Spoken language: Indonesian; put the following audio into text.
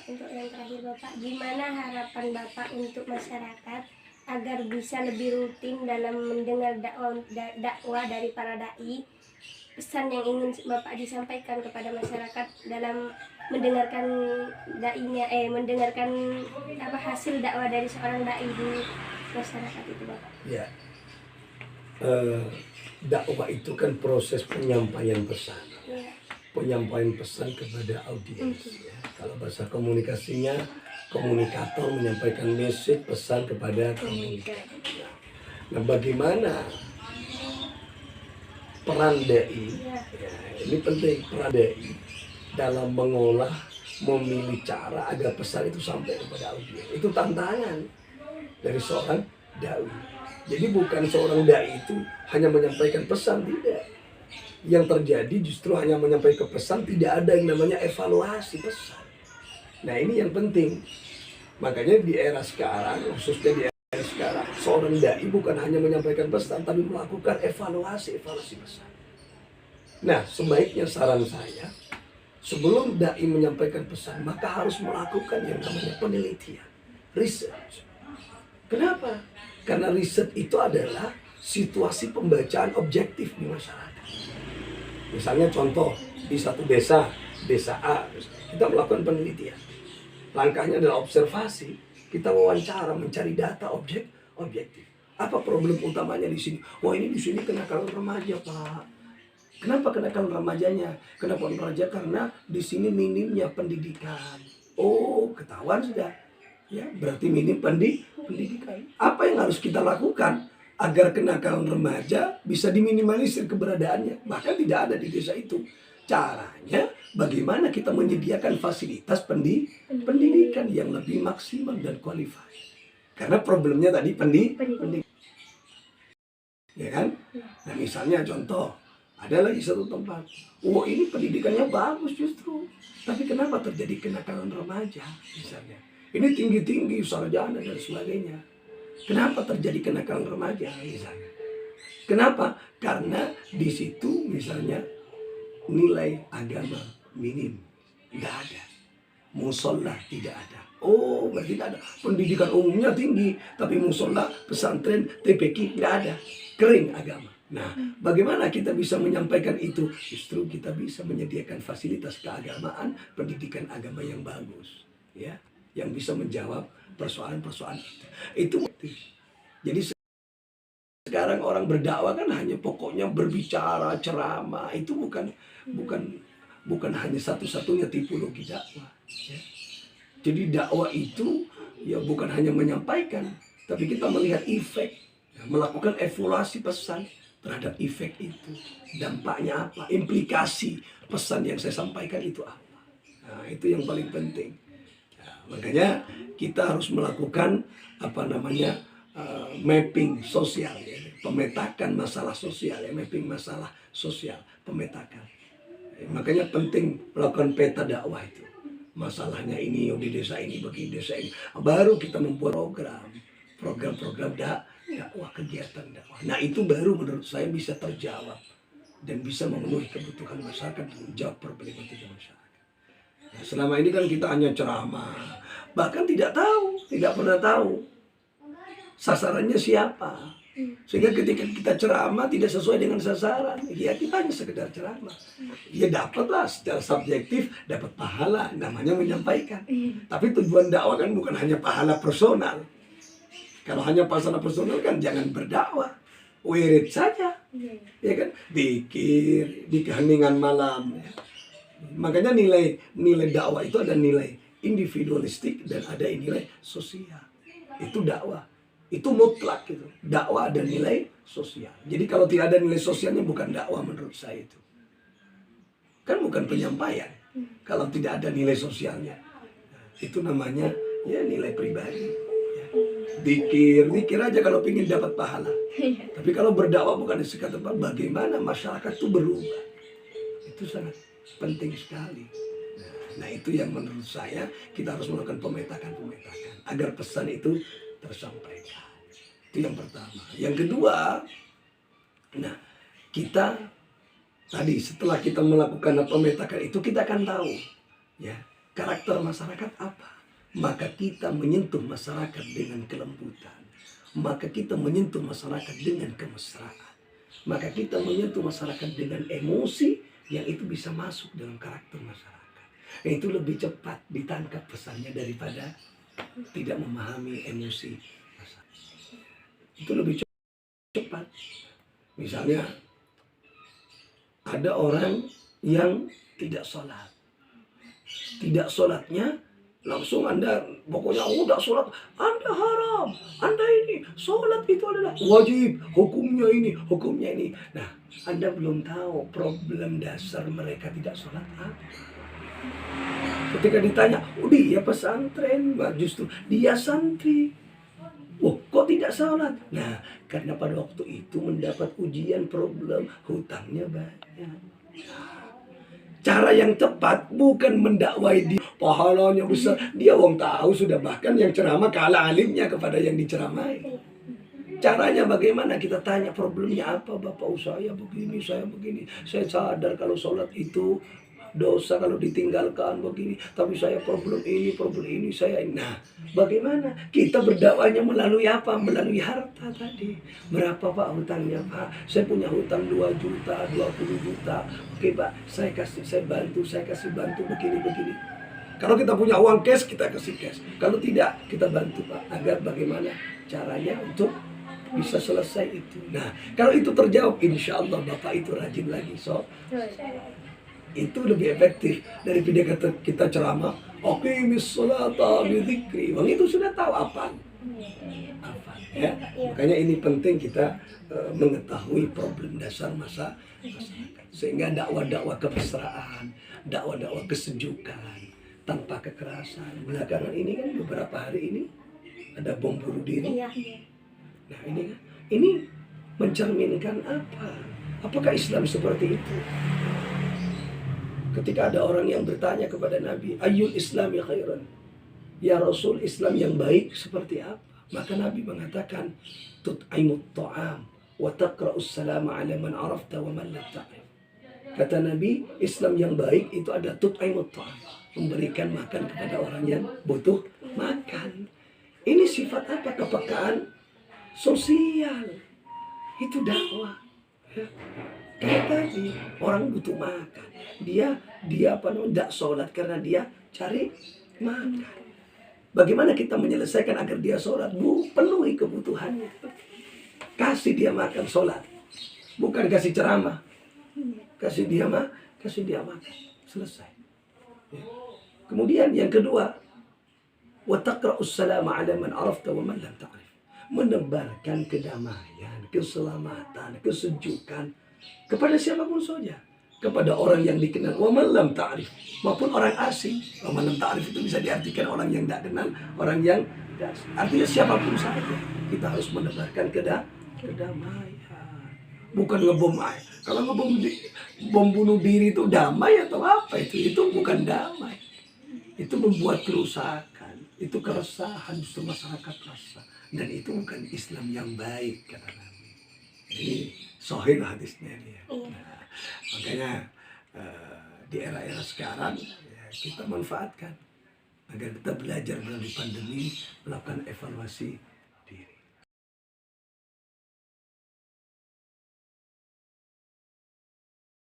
untuk yang terakhir Bapak, gimana harapan Bapak untuk masyarakat agar bisa lebih rutin dalam mendengar dakwah dari para dai? Pesan yang ingin Bapak disampaikan kepada masyarakat dalam mendengarkan dai-nya, mendengarkan hasil dakwah dari seorang dai di masyarakat itu Bapak? Ya, dakwah itu kan proses penyampaian pesan. Ya. Penyampaian pesan kepada audiens. Ya. Kalau bahasa komunikasinya, komunikator menyampaikan message pesan kepada komunikator. Nah, bagaimana peran dai? Ya, ini penting, peran dai dalam mengolah, memilih cara agar pesan itu sampai kepada audiens. Itu tantangan dari seorang dai. Jadi bukan seorang dai itu hanya menyampaikan pesan, tidak. Yang terjadi justru hanya menyampaikan pesan, tidak ada yang namanya evaluasi pesan. Nah, ini yang penting. Makanya di era sekarang, khususnya di era sekarang, seorang dai bukan hanya menyampaikan pesan, tapi melakukan evaluasi pesan. Nah, sebaiknya saran saya, sebelum dai menyampaikan pesan, maka harus melakukan yang namanya penelitian, research. Kenapa? Karena riset itu adalah situasi pembacaan objektif di masyarakat. Misalnya contoh, di satu desa A, kita melakukan penelitian. Langkahnya adalah observasi, kita wawancara, mencari data objektif. Apa problem utamanya di sini? Wah, ini di sini kenakalan remaja, Pak. Kenapa kenakalan remajanya? Kenapa remaja? Karena di sini minimnya pendidikan. Oh, ketahuan sudah. Ya, berarti minim pendidikan. Apa yang harus kita lakukan agar kenakalan remaja bisa diminimalisir keberadaannya? Bahkan tidak ada di desa itu. Caranya bagaimana kita menyediakan fasilitas pendidikan yang lebih maksimal dan qualified. Karena problemnya tadi pendidikan. Ya kan? Nah, misalnya contoh, ada lagi satu tempat. Oh, ini pendidikannya bagus justru. Tapi kenapa terjadi kenakalan remaja misalnya? Ini tinggi-tinggi, sarjana dan sebagainya. Kenapa terjadi kenakalan remaja misalnya? Kenapa? Karena di situ misalnya nilai agama minim, tidak ada. Musola tidak ada. Oh, berarti tidak ada. Pendidikan umumnya tinggi, tapi musola, pesantren, TPQ tidak ada. Kering agama. Nah, bagaimana kita bisa menyampaikan itu? Justru kita bisa menyediakan fasilitas keagamaan, pendidikan agama yang bagus, ya, yang bisa menjawab persoalan-persoalan itu. Jadi sekarang orang berdakwah kan hanya pokoknya berbicara, ceramah, itu bukan hanya satu-satunya tipologi dakwah. Ya. Jadi dakwah itu ya bukan hanya menyampaikan, tapi kita melihat efek, ya, melakukan evaluasi pesan terhadap efek itu, dampaknya apa, implikasi pesan yang saya sampaikan itu apa. Nah, itu yang paling penting. Makanya kita harus melakukan mapping sosial, ya, pemetakan masalah sosial, ya, mapping masalah sosial, pemetakan. Makanya penting melakukan peta dakwah itu. Masalahnya ini di desa ini, bagi desa ini. Baru kita membuat program dakwah, kegiatan dakwah. Nah, itu baru menurut saya bisa terjawab dan bisa memenuhi kebutuhan masyarakat dan menjawab problematika masyarakat. Nah, selama ini kan kita hanya ceramah, bahkan tidak pernah tahu sasarannya siapa. Sehingga ketika kita ceramah tidak sesuai dengan sasaran, ya kita hanya sekedar ceramah. Ya dapatlah secara subjektif, dapat pahala, namanya menyampaikan. Tapi tujuan dakwah kan bukan hanya pahala personal. Kalau hanya pahala personal kan jangan berdakwah, wirid saja, ya kan, zikir di keheningan malam. Ya. Makanya nilai dakwah itu ada nilai individualistik dan ada nilai sosial. Itu dakwah. Itu mutlak gitu. Dakwah ada nilai sosial. Jadi kalau tidak ada nilai sosialnya bukan dakwah menurut saya itu. Kan bukan penyampaian. Kalau tidak ada nilai sosialnya. Itu namanya ya nilai pribadi. Ya. Zikir aja kalau ingin dapat pahala. Tapi kalau berdakwah bukan sekadar bagaimana masyarakat itu berubah. Itu sangat penting sekali. Nah, itu yang menurut saya kita harus melakukan pemetakan agar pesan itu tersampaikan. Itu yang pertama. Yang kedua, nah kita tadi setelah kita melakukan pemetakan itu kita akan tahu, ya, karakter masyarakat apa? Maka kita menyentuh masyarakat dengan kelembutan. Maka kita menyentuh masyarakat dengan kemesraan. Maka kita menyentuh masyarakat dengan emosi yang itu bisa masuk dalam karakter masyarakat. Itu lebih cepat ditangkap pesannya daripada tidak memahami emosi masyarakat. Itu lebih cepat. Misalnya ada orang yang tidak sholat. Tidak sholatnya langsung Anda pokoknya udah sholat, Anda haram, Anda ini sholat itu adalah wajib, hukumnya ini, hukumnya ini. Nah, Anda belum tahu problem dasar mereka tidak sholat apa. Ketika ditanya, oh dia pesantren, justru dia santri. Oh, kok tidak sholat? Nah, karena pada waktu itu mendapat ujian problem hutangnya banyak. Cara yang tepat bukan mendakwai dia pahalanya besar. Dia wong tahu sudah, bahkan yang ceramah kalah alimnya kepada yang diceramai. Caranya bagaimana? Kita tanya problemnya apa, Bapak saya begini, saya begini. Saya sadar kalau sholat itu dosa kalau ditinggalkan begini. Tapi saya problem ini, saya ini. Nah, bagaimana? Kita berdakwahnya melalui apa? Melalui harta tadi. Berapa Pak hutangnya Pak? Saya punya hutang 2 juta, 20 juta. Oke Pak, saya kasih bantu begini. Kalau kita punya uang cash, kita kasih cash. Kalau tidak, kita bantu Pak. Agar bagaimana caranya untuk bisa selesai itu. Nah, kalau itu terjawab, insya Allah Bapak itu rajin lagi. So, itu lebih efektif daripada kita ceramah aqimis sholata bidzikri. Wong itu sudah tahu apa ya. Makanya ini penting kita mengetahui problem dasar masyarakat, sehingga dakwah-dakwah kemesraan, dakwah-dakwah kesejukan tanpa kekerasan. Belakangan ini kan beberapa hari ini ada bom bunuh diri. Nah, ini mencerminkan apa? Apakah Islam seperti itu? Ketika ada orang yang bertanya kepada Nabi, ayyul islami khairan? Ya Rasul, Islam yang baik seperti apa? Maka Nabi mengatakan, tut'imut ta'am wa taqra'us salama ala man arafta wa man lam ta'rif. Kata Nabi, Islam yang baik itu ada tut'imut ta'am, memberikan makan kepada orang yang butuh makan. Ini sifat apa? Kepekaan sosial. Itu dakwah. Ya. Kayak tadi, orang butuh makan. Dia tidak sholat karena dia cari makan. Bagaimana kita menyelesaikan agar dia sholat? Penuhi kebutuhannya. Kasih dia makan, sholat. Bukan kasih ceramah. Kasih dia makan. Selesai. Ya. Kemudian yang kedua, wa taqra'us salama 'ala man 'arafta wa man lam ta'rif. Menebarkan kedamaian, keselamatan, kesejukan kepada siapapun saja. Kepada orang yang dikenal, wa man lam ta'rif, maupun orang asing. Wa man lam ta'rif itu bisa diartikan orang yang tidak kenal, orang yang tidak asing. Artinya siapapun saja, kita harus menebarkan kedamaian. Bukan ngebom aja. Kalau bom bunuh diri itu damai atau apa itu? Itu bukan damai. Itu membuat kerusakan, itu keresahan justru masyarakat rasa. Dan itu bukan Islam yang baik, kata Nabi. Ini sahih hadisnya ini. Nah, makanya di era-era sekarang ya, kita manfaatkan agar kita belajar melalui pandemi, melakukan evaluasi